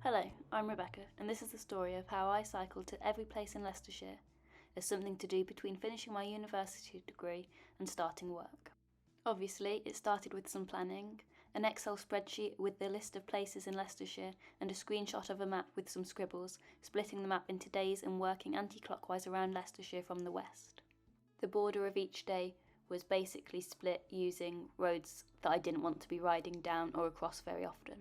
Hello, I'm Rebecca, and this is the story of how I cycled to every place in Leicestershire as something to do between finishing my university degree and starting work. Obviously, it started with some planning, an Excel spreadsheet with the list of places in Leicestershire and a screenshot of a map with some scribbles, splitting the map into days and working anti-clockwise around Leicestershire from the west. The border of each day was basically split using roads that I didn't want to be riding down or across very often.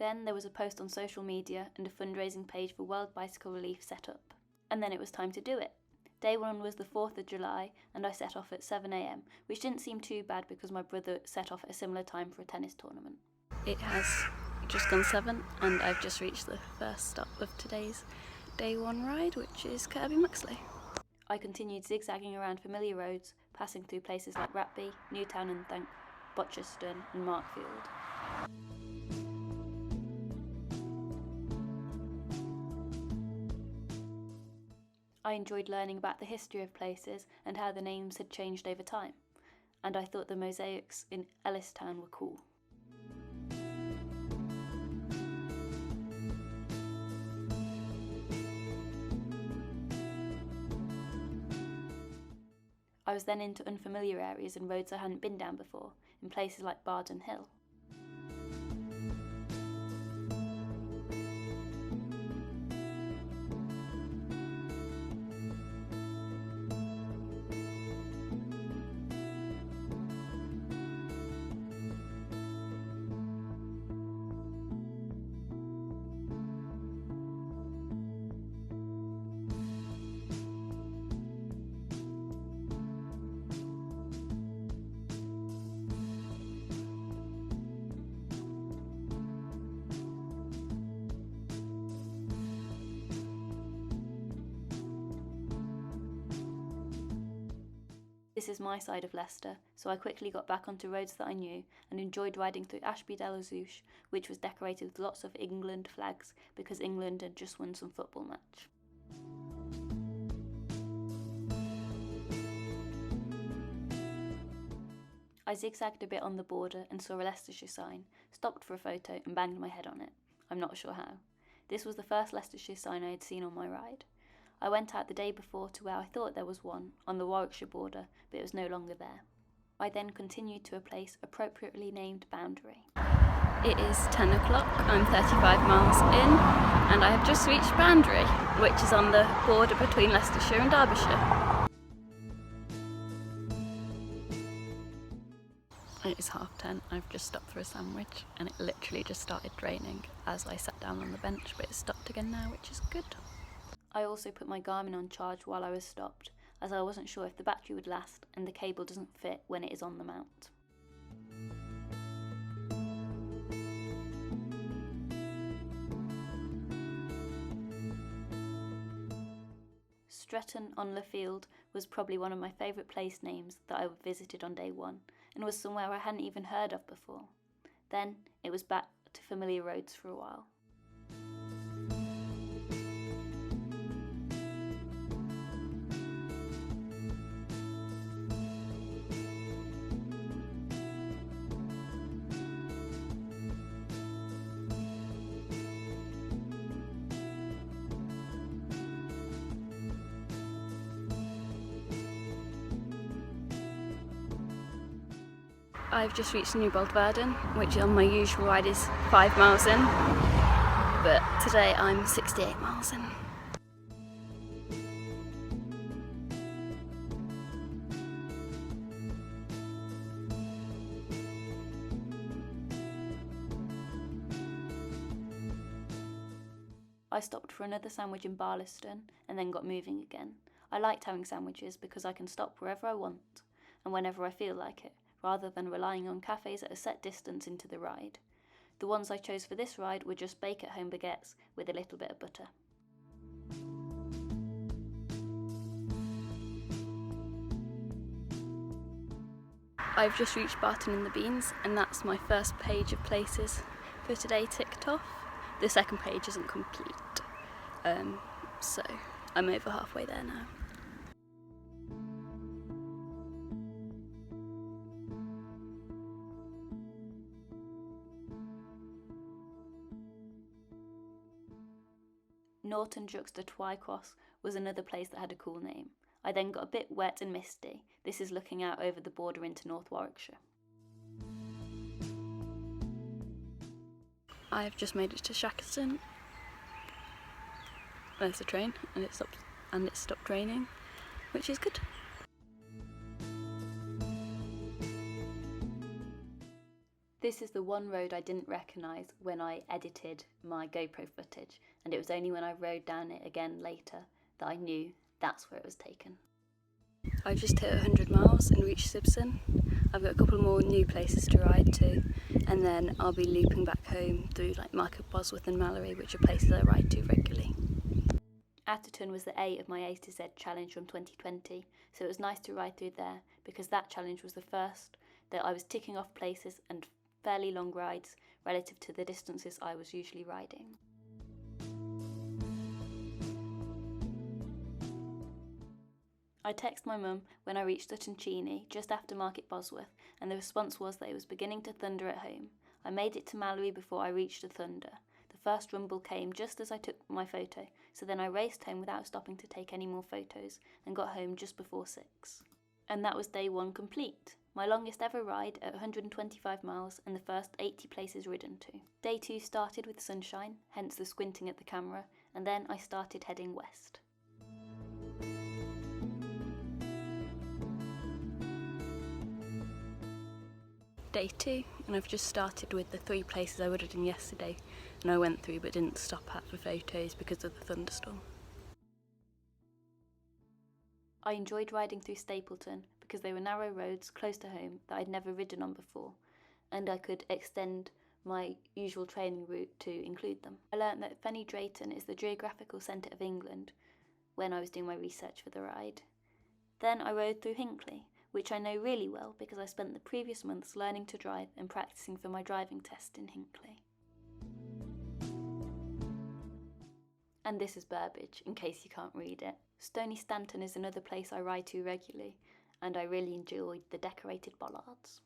Then there was a post on social media and a fundraising page for World Bicycle Relief set up. And then it was time to do it. Day 1 was the 4th of July and I set off at 7 a.m, which didn't seem too bad because my brother set off at a similar time for a tennis tournament. It has just gone 7 and I've just reached the first stop of today's Day 1 ride, which is Kirby Muxley. I continued zigzagging around familiar roads, passing through places like Ratby, Newtown and Thunk, Botcherston and Markfield. I enjoyed learning about the history of places and how the names had changed over time, and I thought the mosaics in Ellistown were cool. I was then into unfamiliar areas and roads I hadn't been down before, in places like Bardon Hill. This is my side of Leicester, so I quickly got back onto roads that I knew and enjoyed riding through Ashby de la Zouch, which was decorated with lots of England flags because England had just won some football match. I zigzagged a bit on the border and saw a Leicestershire sign, stopped for a photo and banged my head on it. I'm not sure how. This was the first Leicestershire sign I had seen on my ride. I went out the day before to where I thought there was one, on the Warwickshire border, but it was no longer there. I then continued to a place appropriately named Boundary. It is 10 o'clock, I'm 35 miles in, and I have just reached Boundary, which is on the border between Leicestershire and Derbyshire. It is 10:30, I've just stopped for a sandwich, and it literally just started raining as I sat down on the bench, but it's stopped again now, which is good. I also put my Garmin on charge while I was stopped, as I wasn't sure if the battery would last and the cable doesn't fit when it is on the mount. Stretton-on-le-Field was probably one of my favourite place names that I visited on day 1 and was somewhere I hadn't even heard of before. Then it was back to familiar roads for a while. I've just reached New Boldverden, which on my usual ride is 5 miles in, but today I'm 68 miles in. I stopped for another sandwich in Barlaston and then got moving again. I liked having sandwiches because I can stop wherever I want and whenever I feel like it, rather than relying on cafes at a set distance into the ride. The ones I chose for this ride were just bake-at-home baguettes with a little bit of butter. I've just reached Barton in the Beans, and that's my first page of places for today ticked off. The second page isn't complete, so I'm over halfway there now. Norton Juxta Twycross was another place that had a cool name. I then got a bit wet and misty. This is looking out over the border into North Warwickshire. I've just made it to Shackleton. There's the train, and it stopped raining, which is good. This is the one road I didn't recognise when I edited my GoPro footage, and it was only when I rode down it again later that I knew that's where it was taken. I just hit 100 miles and reached Sibson. I've got a couple more new places to ride to, and then I'll be looping back home through like Market Bosworth and Mallory, which are places I ride to regularly. Atherton was the A of my A to Z challenge from 2020, so it was nice to ride through there because that challenge was the first that I was ticking off places and fairly long rides relative to the distances I was usually riding. I texted my mum when I reached Sutton Cheney just after Market Bosworth, and the response was that it was beginning to thunder at home. I made it to Mallory before I reached the thunder. The first rumble came just as I took my photo, so then I raced home without stopping to take any more photos and got home just before 6. And that was day 1 complete. My longest ever ride at 125 miles and the first 80 places ridden to. Day 2 started with sunshine, hence the squinting at the camera, and then I started heading west. Day 2, and I've just started with the 3 places I would have done yesterday, and I went through but didn't stop at for photos because of the thunderstorm. I enjoyed riding through Stapleton because they were narrow roads close to home that I'd never ridden on before, and I could extend my usual training route to include them. I learnt that Fenny Drayton is the geographical centre of England when I was doing my research for the ride. Then I rode through Hinckley, which I know really well because I spent the previous months learning to drive and practising for my driving test in Hinckley. And this is Burbage, in case you can't read it. Stony Stanton is another place I ride to regularly, and I really enjoyed the decorated bollards.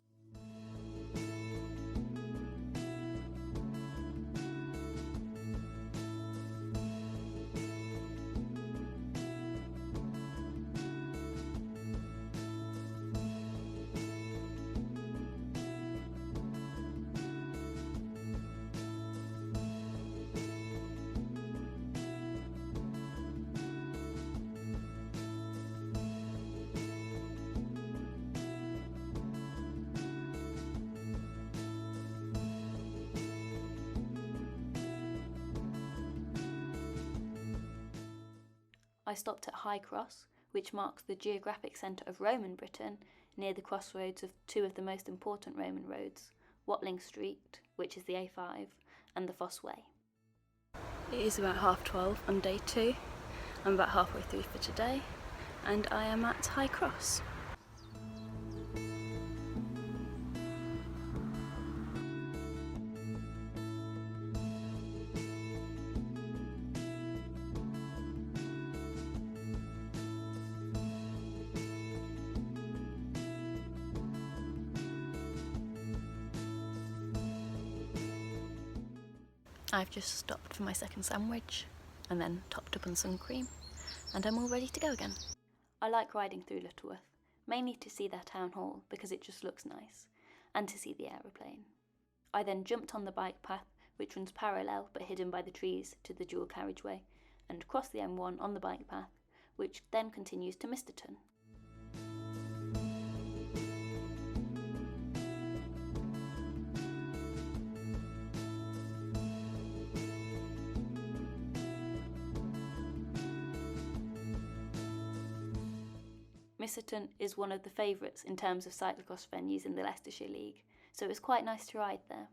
I stopped at High Cross, which marks the geographic centre of Roman Britain, near the crossroads of 2 of the most important Roman roads, Watling Street, which is the A5, and the Fosse Way. It is about 12:30 on day 2. I'm about halfway through for today, and I am at High Cross. I've just stopped for my second sandwich and then topped up on sun cream, and I'm all ready to go again. I like riding through Lutterworth, mainly to see their town hall because it just looks nice, and to see the aeroplane. I then jumped on the bike path, which runs parallel but hidden by the trees to the dual carriageway, and crossed the M1 on the bike path, which then continues to Misterton. Misterton is one of the favourites in terms of cyclocross venues in the Leicestershire League, so it was quite nice to ride there.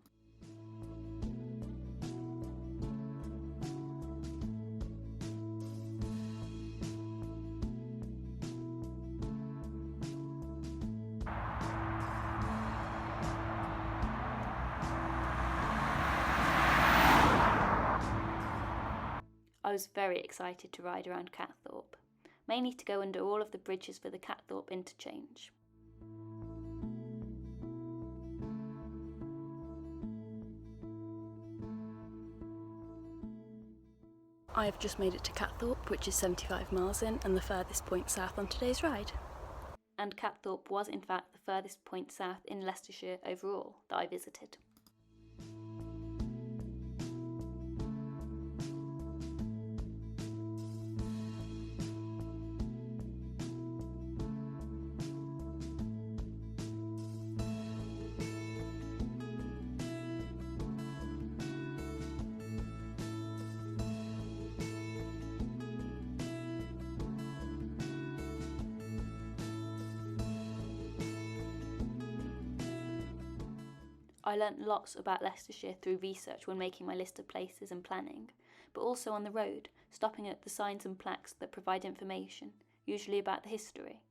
I was very excited to ride around Catthorpe, mainly to go under all of the bridges for the Catthorpe interchange. I've just made it to Catthorpe, which is 75 miles in and the furthest point south on today's ride. And Catthorpe was in fact the furthest point south in Leicestershire overall that I visited. I learnt lots about Leicestershire through research when making my list of places and planning, but also on the road, stopping at the signs and plaques that provide information, usually about the history.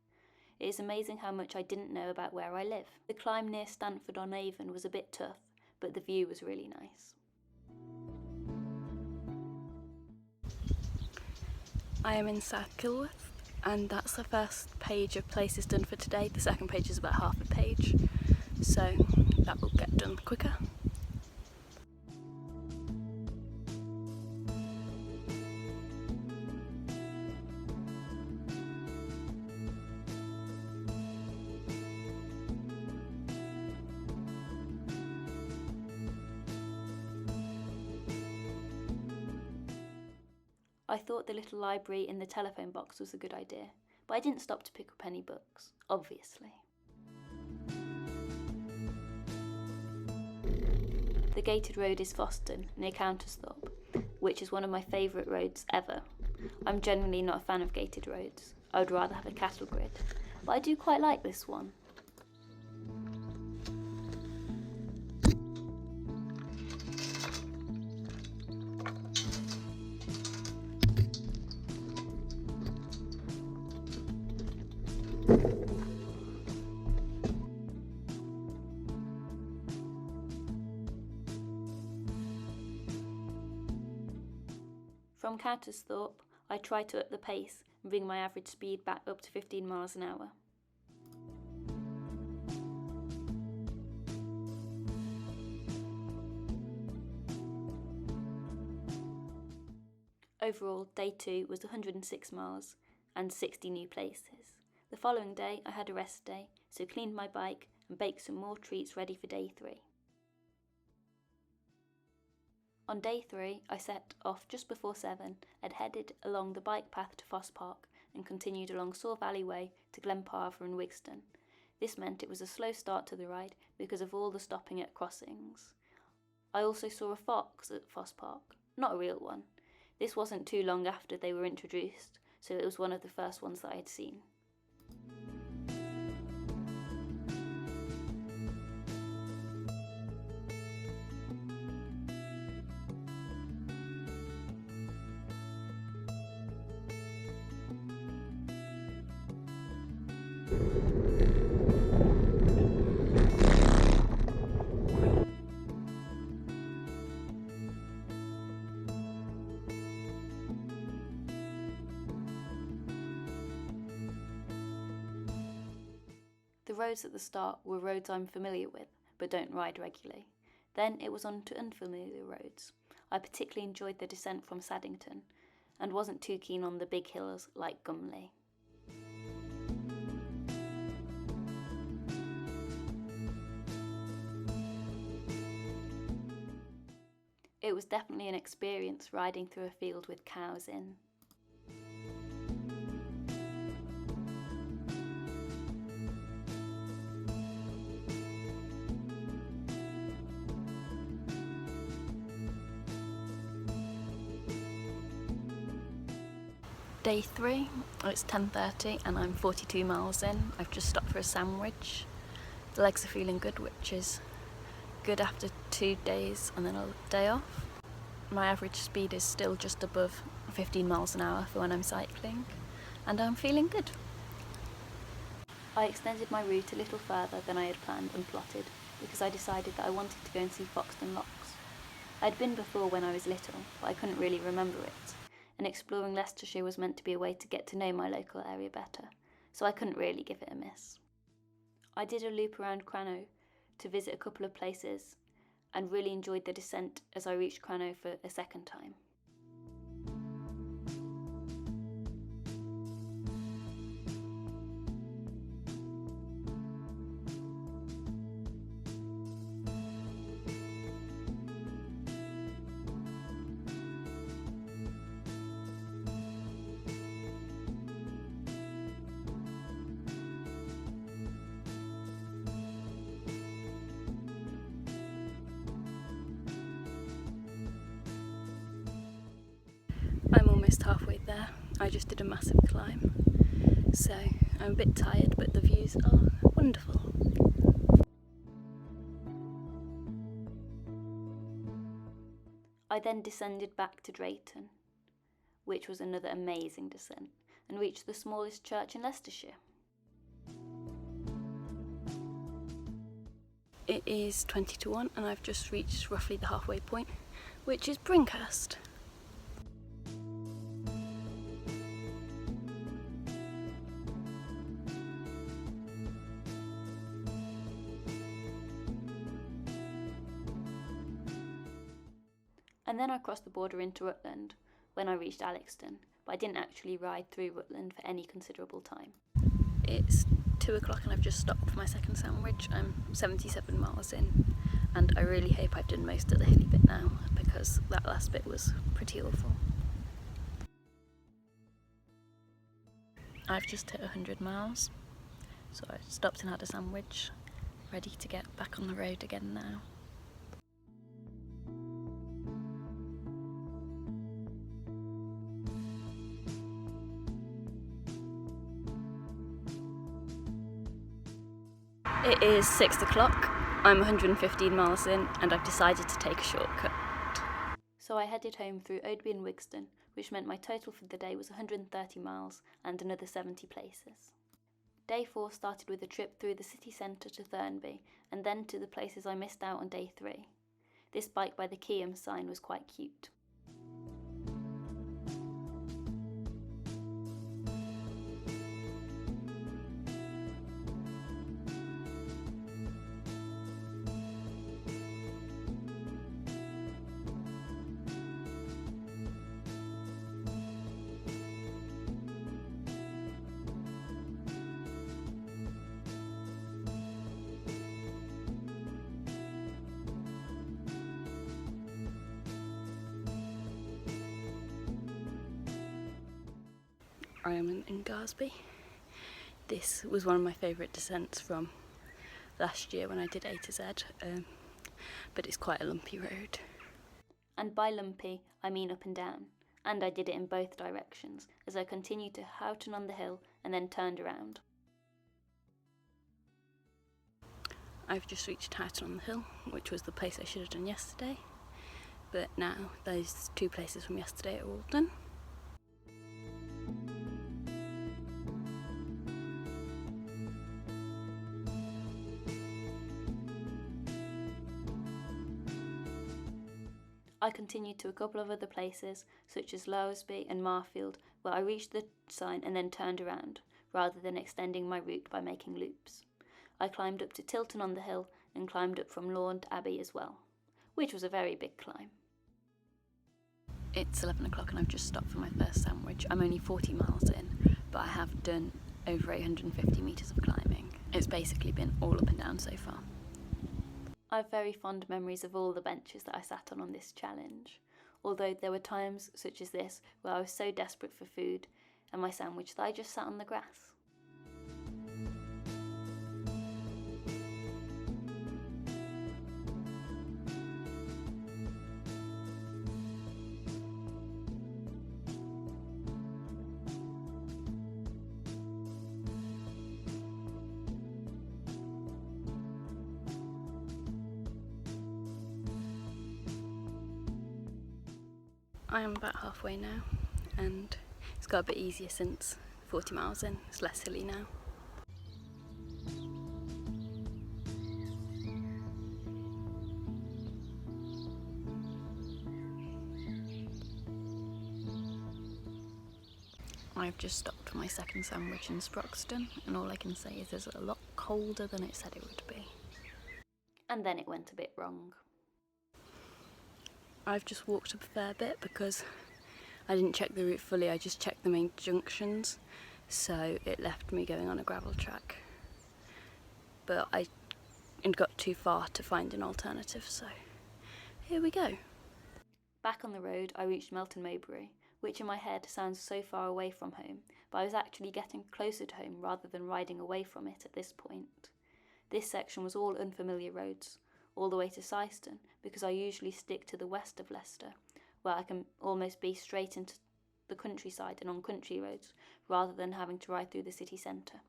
It is amazing how much I didn't know about where I live. The climb near Stanford-on-Avon was a bit tough, but the view was really nice. I am in South Kilworth, and that's the first page of places done for today. The second page is about half a page, so that will get done quicker. I thought the little library in the telephone box was a good idea, but I didn't stop to pick up any books, obviously. The gated road is Foston, near Countersthorpe, which is one of my favourite roads ever. I'm generally not a fan of gated roads. I would rather have a cattle grid, but I do quite like this one. From Countersthorpe, I try to up the pace and bring my average speed back up to 15 miles an hour. Overall, day 2 was 106 miles and 60 new places. The following day I had a rest day, so cleaned my bike and baked some more treats ready for day 3. On day 3, I set off just before 7 and headed along the bike path to Foss Park and continued along Saw Valley Way to Glenparva and Wigston. This meant it was a slow start to the ride because of all the stopping at crossings. I also saw a fox at Foss Park, not a real one. This wasn't too long after they were introduced, so it was one of the first ones that I had seen. The roads at the start were roads I'm familiar with, but don't ride regularly. Then it was on to unfamiliar roads. I particularly enjoyed the descent from Saddington, and wasn't too keen on the big hills like Gumley. It was definitely an experience riding through a field with cows in. Day 3, it's 10:30 and I'm 42 miles in. I've just stopped for a sandwich. The legs are feeling good, which is good after 2 days and then a day off. My average speed is still just above 15 miles an hour for when I'm cycling, and I'm feeling good. I extended my route a little further than I had planned and plotted because I decided that I wanted to go and see Foxton Locks. I'd been before when I was little, but I couldn't really remember it, and exploring Leicestershire was meant to be a way to get to know my local area better, so I couldn't really give it a miss. I did a loop around Crano to visit a couple of places and really enjoyed the descent as I reached Crano for a second time. almost halfway there. I just did a massive climb, so I'm a bit tired, but the views are wonderful. I then descended back to Drayton, which was another amazing descent, and reached the smallest church in Leicestershire. It is 20 to 1 and I've just reached roughly the halfway point, which is Brinkhurst. And then I crossed the border into Rutland when I reached Alixton, but I didn't actually ride through Rutland for any considerable time. It's 2 o'clock and I've just stopped for my second sandwich. I'm 77 miles in and I really hope I've done most of the hilly bit now, because that last bit was pretty awful. I've just hit 100 miles, so I stopped and had a sandwich, ready to get back on the road again now. It is 6 o'clock, I'm 115 miles in and I've decided to take a shortcut. So I headed home through Oadby and Wigston, which meant my total for the day was 130 miles and another 70 places. Day 4 started with a trip through the city centre to Thurnby and then to the places I missed out on day 3. This bike by the Keyham sign was quite cute. I am in Garsby. This was one of my favourite descents from last year when I did A to Z, but it's quite a lumpy road. And by lumpy, I mean up and down, and I did it in both directions as I continued to Houghton on the Hill and then turned around. I've just reached Houghton on the Hill, which was the place I should have done yesterday, but now those 2 places from yesterday are all done. I continued to a couple of other places, such as Lowersby and Marfield, where I reached the sign and then turned around, rather than extending my route by making loops. I climbed up to Tilton on the Hill and climbed up from Lawn to Abbey as well, which was a very big climb. It's 11 o'clock and I've just stopped for my first sandwich. I'm only 40 miles in, but I have done over 850 metres of climbing. It's basically been all up and down so far. I have very fond memories of all the benches that I sat on this challenge, although there were times, such as this, where I was so desperate for food and my sandwich that I just sat on the grass. I am about halfway now, and it's got a bit easier since 40 miles in. It's less hilly now. I've just stopped for my second sandwich in Sproxton, and all I can say is it's a lot colder than it said it would be. And then it went a bit wrong. I've just walked up a fair bit because I didn't check the route fully, I just checked the main junctions, so it left me going on a gravel track. But I got too far to find an alternative, so here we go. Back on the road, I reached Melton Mowbray, which in my head sounds so far away from home, but I was actually getting closer to home rather than riding away from it at this point. This section was all unfamiliar roads, all the way to Syston, because I usually stick to the west of Leicester, where I can almost be straight into the countryside and on country roads, rather than having to ride through the city centre.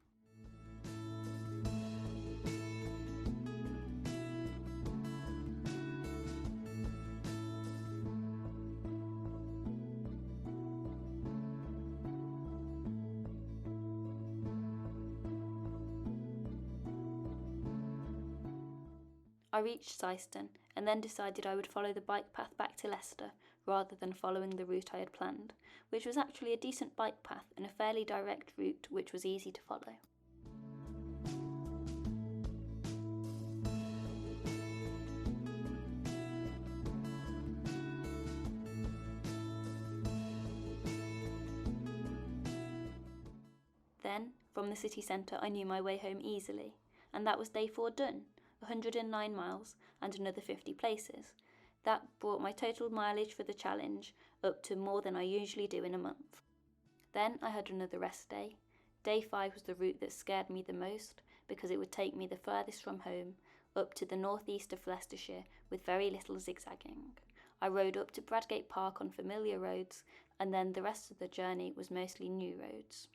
I reached Syston and then decided I would follow the bike path back to Leicester rather than following the route I had planned, which was actually a decent bike path and a fairly direct route which was easy to follow. Then, from the city centre I knew my way home easily, and that was day 4 done. 109 miles and another 50 places. That brought my total mileage for the challenge up to more than I usually do in a month. Then I had another rest day. Day 5 was the route that scared me the most because it would take me the furthest from home, up to the northeast of Leicestershire with very little zigzagging. I rode up to Bradgate Park on familiar roads, and then the rest of the journey was mostly new roads.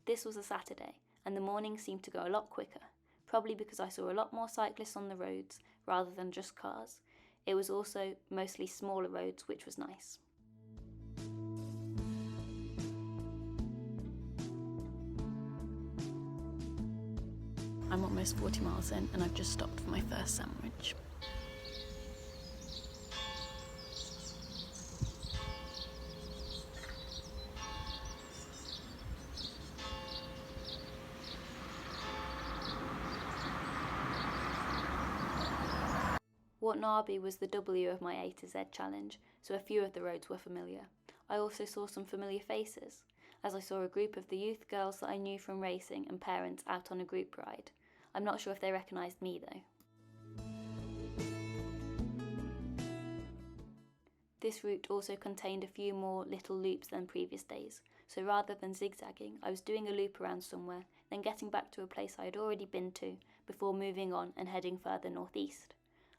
This was a Saturday, and the morning seemed to go a lot quicker, probably because I saw a lot more cyclists on the roads rather than just cars. It was also mostly smaller roads, which was nice. I'm almost 40 miles in, and I've just stopped for my first sandwich. Watnabe was the W of my A to Z challenge, so a few of the roads were familiar. I also saw some familiar faces, as I saw a group of the youth girls that I knew from racing and parents out on a group ride. I'm not sure if they recognised me though. This route also contained a few more little loops than previous days, so rather than zigzagging, I was doing a loop around somewhere, then getting back to a place I had already been to, before moving on and heading further northeast.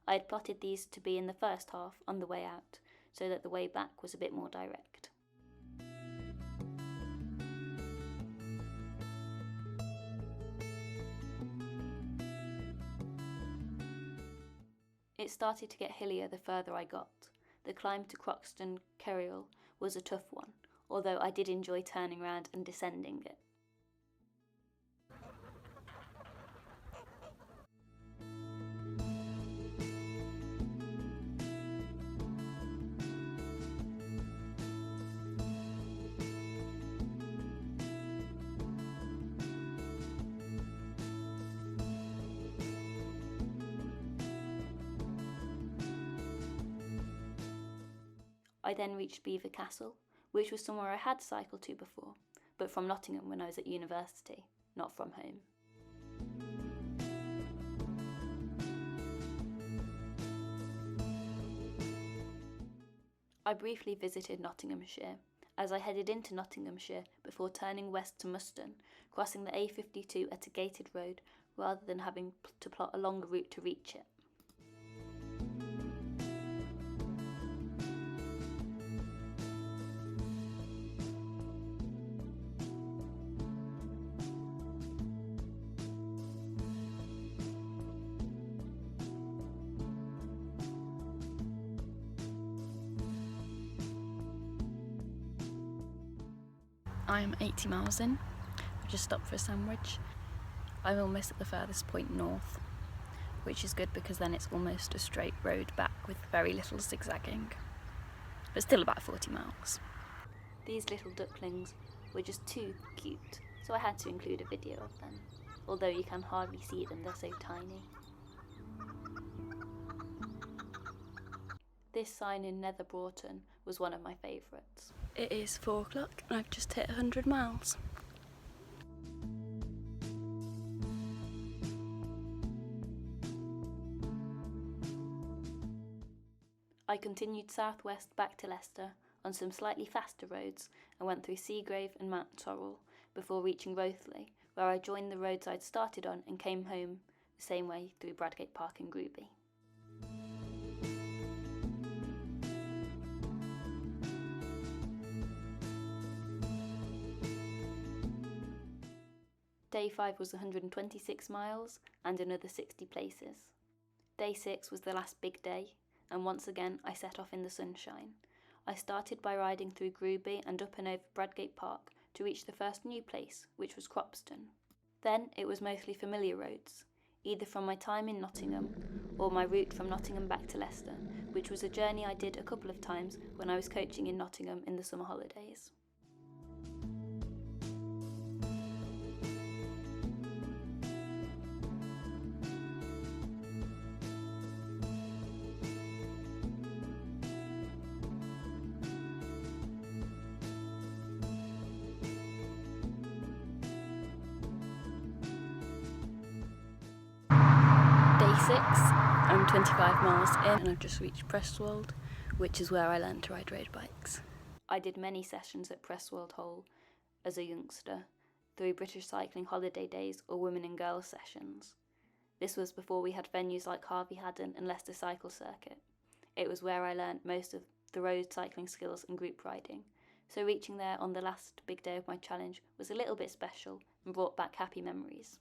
I had plotted these to be in the first half on the way out, so that the way back was a bit more direct. It started to get hillier the further I got. The climb to Croxton Kerrial was a tough one, although I did enjoy turning around and descending it. I then reached Belvoir Castle, which was somewhere I had cycled to before, but from Nottingham when I was at university, not from home. I briefly visited Nottinghamshire, as I headed into Nottinghamshire before turning west to Muston, crossing the A52 at a gated road rather than having to plot a longer route to reach it. I am 80 miles in. I just stopped for a sandwich. I'm almost at the furthest point north, which is good because then it's almost a straight road back with very little zigzagging, but still about 40 miles. These little ducklings were just too cute, so I had to include a video of them, although you can hardly see them, they're so tiny. This sign in Nether Broughton was one of my favourites. It is 4 o'clock and I've just hit 100 miles. I continued southwest back to Leicester on some slightly faster roads and went through Seagrave and Mount Torrell before reaching Rothley, where I joined the roads I'd started on and came home the same way through Bradgate Park and Groby. Day 5 was 126 miles and another 60 places. Day 6 was the last big day, and once again I set off in the sunshine. I started by riding through Groby and up and over Bradgate Park to reach the first new place, which was Cropston. Then it was mostly familiar roads, either from my time in Nottingham or my route from Nottingham back to Leicester, which was a journey I did a couple of times when I was coaching in Nottingham in the summer holidays. Day 6, I'm 25 miles in and I've just reached Prestwold, which is where I learned to ride road bikes. I did many sessions at Prestwold Hole as a youngster, through British Cycling Holiday Days or Women and Girls sessions. This was before we had venues like Harvey Haddon and Leicester Cycle Circuit. It was where I learned most of the road cycling skills and group riding, so reaching there on the last big day of my challenge was a little bit special and brought back happy memories.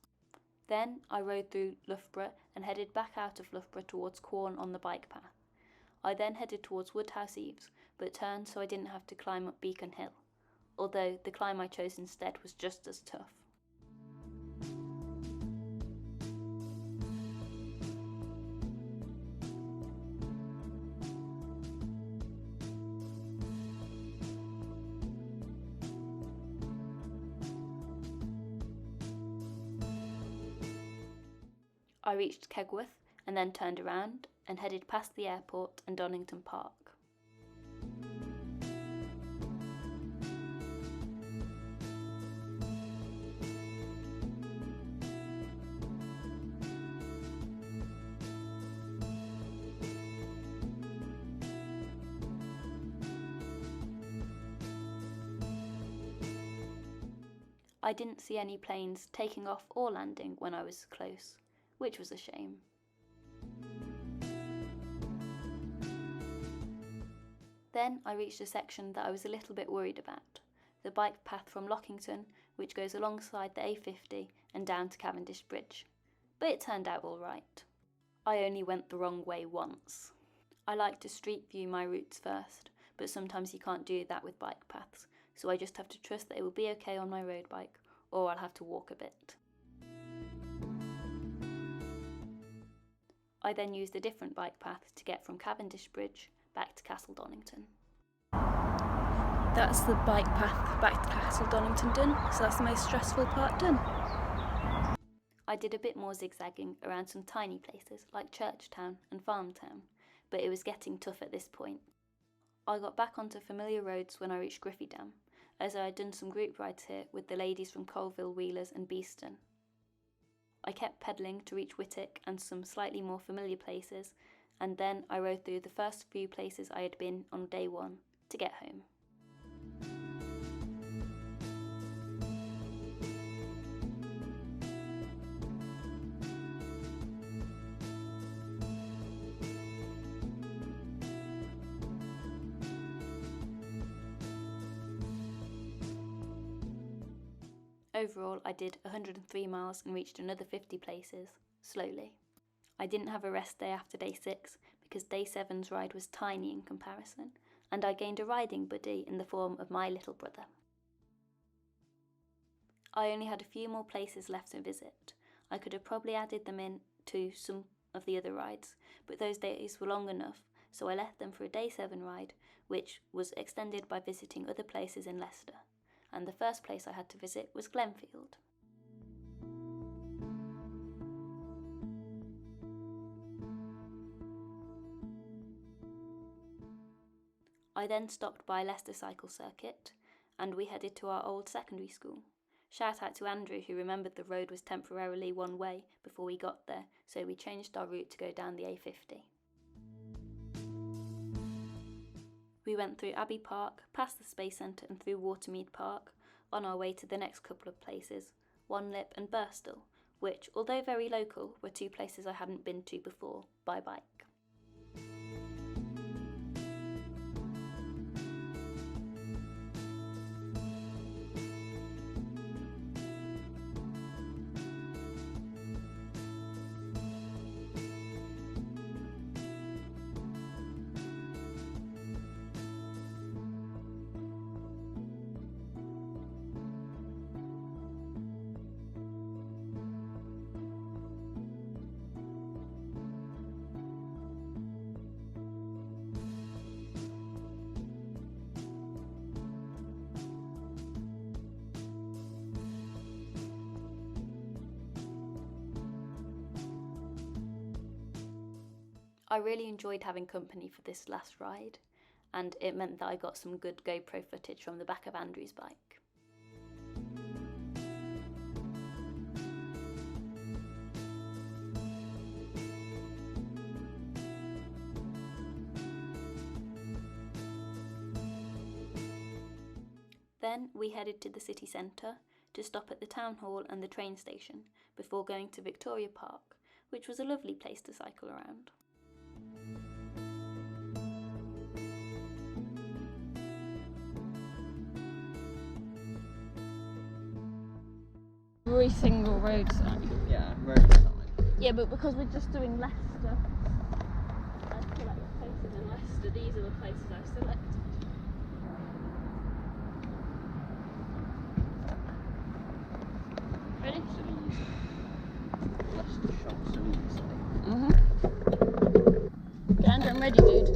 Then I rode through Loughborough and headed back out of Loughborough towards Quorn on the bike path. I then headed towards Woodhouse Eaves, but turned so I didn't have to climb up Beacon Hill, although the climb I chose instead was just as tough. I reached Kegworth and then turned around and headed past the airport and Donington Park. I didn't see any planes taking off or landing when I was close, which was a shame. Then I reached a section that I was a little bit worried about, the bike path from Lockington, which goes alongside the A50 and down to Cavendish Bridge, but it turned out all right. I only went the wrong way once. I like to street view my routes first, but sometimes you can't do that with bike paths, so I just have to trust that it will be okay on my road bike, or I'll have to walk a bit. I then used a different bike path to get from Cavendish Bridge back to Castle Donington. That's the bike path back to Castle Donington done, so that's the most stressful part done. I did a bit more zigzagging around some tiny places like Churchtown and Farmtown, but it was getting tough at this point. I got back onto familiar roads when I reached Griffey Dam, as I had done some group rides here with the ladies from Colville, Wheelers and Beeston. I kept pedalling to reach Whitwick and some slightly more familiar places, and then I rode through the first few places I had been on day 1 to get home. Overall, I did 103 miles and reached another 50 places, slowly. I didn't have a rest day after day 6 because day 7's ride was tiny in comparison, and I gained a riding buddy in the form of my little brother. I only had a few more places left to visit. I could have probably added them in to some of the other rides, but those days were long enough, so I left them for a day 7 ride, which was extended by visiting other places in Leicester. And the first place I had to visit was Glenfield. I then stopped by Leicester Cycle Circuit, and we headed to our old secondary school. Shout out to Andrew, who remembered the road was temporarily one way before we got there, so we changed our route to go down the A50. We went through Abbey Park, past the Space Centre and through Watermead Park, on our way to the next couple of places, Wanlip and Birstall, which, although very local, were 2 places I hadn't been to before, by bike. I really enjoyed having company for this last ride, and it meant that I got some good GoPro footage from the back of Andrew's bike. Then we headed to the city centre to stop at the town hall and the train station before going to Victoria Park, which was a lovely place to cycle around. Every single road sign. Yeah, road sign. Yeah, but because we're just doing Leicester, I select places in Leicester. These are the places I've selected. Ready? Leicester shops so easily. Okay, Andrew, I'm ready, dude.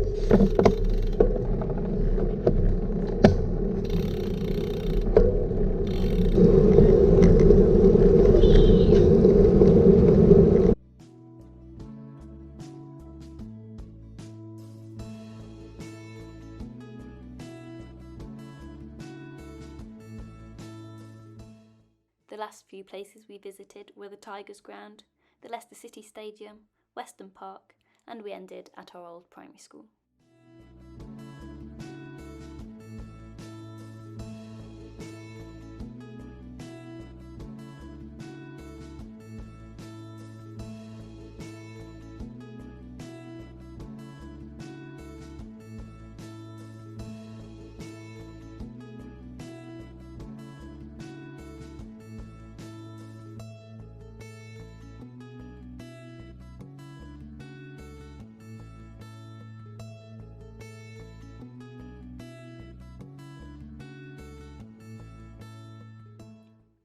The last few places we visited were the Tigers Ground, the Leicester City Stadium, Weston Park, and we ended at our old primary school.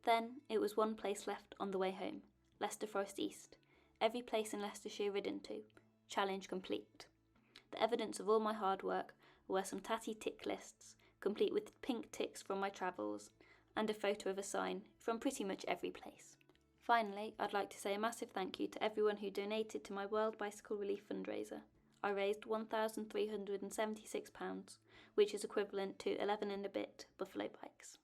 Then it was one place left on the way home, Leicester Forest East, every place in Leicestershire ridden to, challenge complete. The evidence of all my hard work were some tatty tick lists, complete with pink ticks from my travels, and a photo of a sign from pretty much every place. Finally, I'd like to say a massive thank you to everyone who donated to my World Bicycle Relief fundraiser. I raised £1,376, which is equivalent to 11 and a bit buffalo bikes.